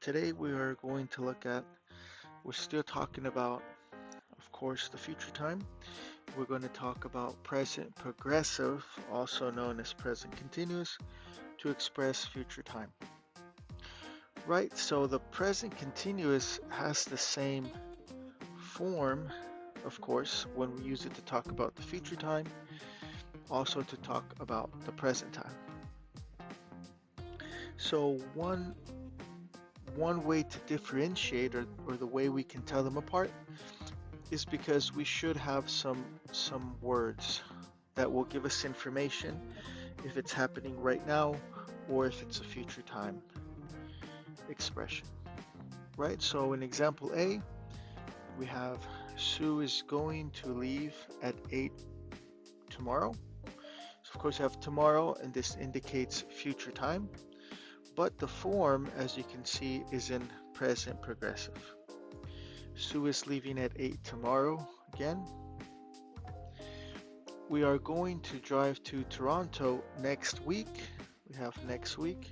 Today we are going to look at, we're still talking about, of course, the future time. We're going to talk about present progressive, also known as present continuous, to express future time. Right, so the present continuous has the same form, of course, when we use it to talk about the future time, also to talk about the present time. So one way to differentiate or the way we can tell them apart is because we should have some words that will give us information if it's happening right now or if it's a future time expression. Right? So in example A, we have Sue is going to leave at 8 tomorrow. So of course you have tomorrow and this indicates future time, but the form, as you can see, is in present progressive. Sue is leaving at 8 tomorrow again. We are going to drive to Toronto next week. We have next week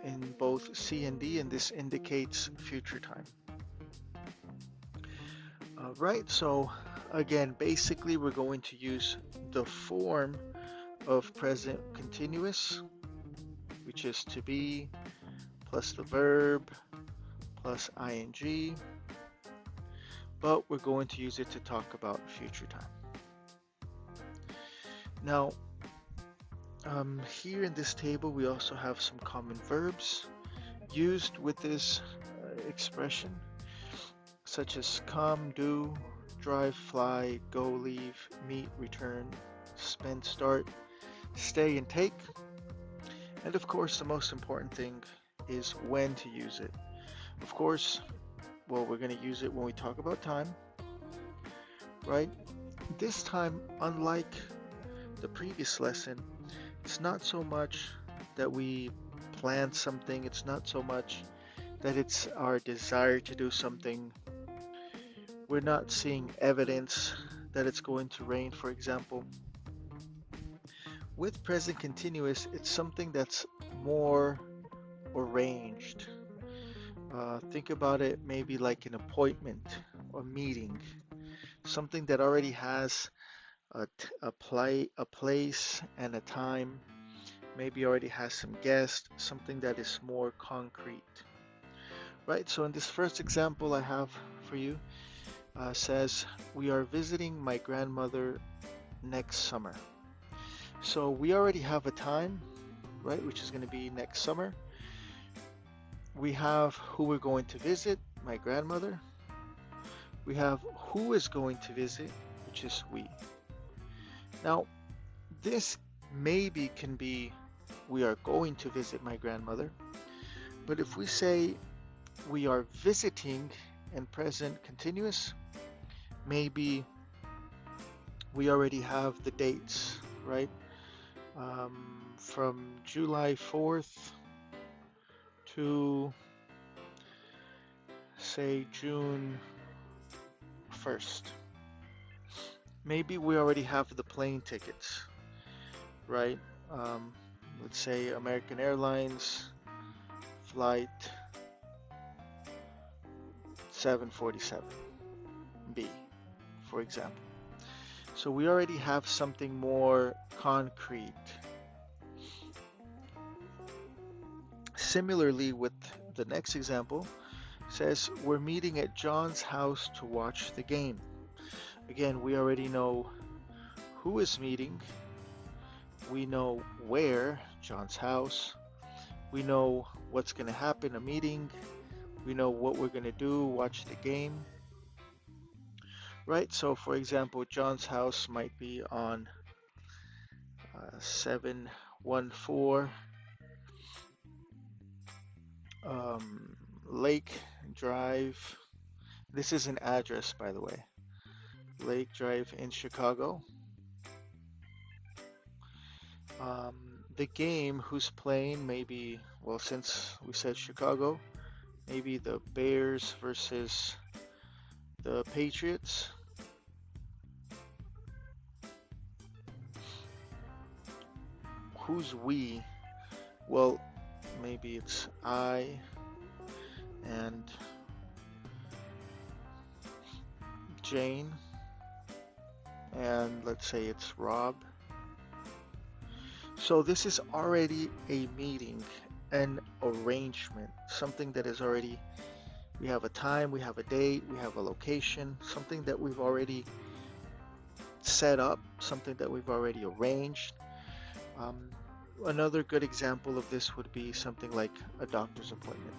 in both C and D, and this indicates future time. Right, so again, basically we're going to use the form of present continuous, which is to be plus the verb plus ing, but we're going to use it to talk about future time. Now, here in this table, we also have some common verbs used with this expression, such as come, do, drive, fly, go, leave, meet, return, spend, start, stay, and take. And of course, the most important thing is when to use it. Of course, well, we're going to use it when we talk about time, right? This time, unlike the previous lesson, it's not so much that we plan something, it's not so much that it's our desire to do something. We're not seeing evidence that it's going to rain, for example. With present continuous, it's something that's more arranged. Think about it maybe like an appointment or meeting, something that already has a place and a time, maybe already has some guests, something that is more concrete. Right, so in this first example I have for you, says, we are visiting my grandmother next summer. So we already have a time, right, which is going to be next summer. We have who we're going to visit, my grandmother. We have who is going to visit, which is we. Now, this maybe can be we are going to visit my grandmother, but if we say we are visiting in present continuous, maybe we already have the dates, right? From July 4th to say June 1st. Maybe we already have the plane tickets, right? Um, let's say American Airlines flight 747B, for example. So we already have something more concrete. Similarly, with the next example, says we're meeting at John's house to watch the game. Again, we already know who is meeting. We know where, John's house. We know what's going to happen, a meeting. We know what we're going to do, watch the game. Right? So, for example, John's house might be on 714 Lake Drive. This is an address, by the way. Lake Drive in Chicago. The game, who's playing, maybe, well, since we said Chicago, maybe the Bears versus the Patriots. Who's we? Well, maybe it's I. and Jane, and let's say it's Rob. So this is already a meeting, an arrangement, something that is already, we have a time, we have a date, we have a location, something that we've already set up, something that we've already arranged. Um, Another good example of this would be something like a doctor's appointment.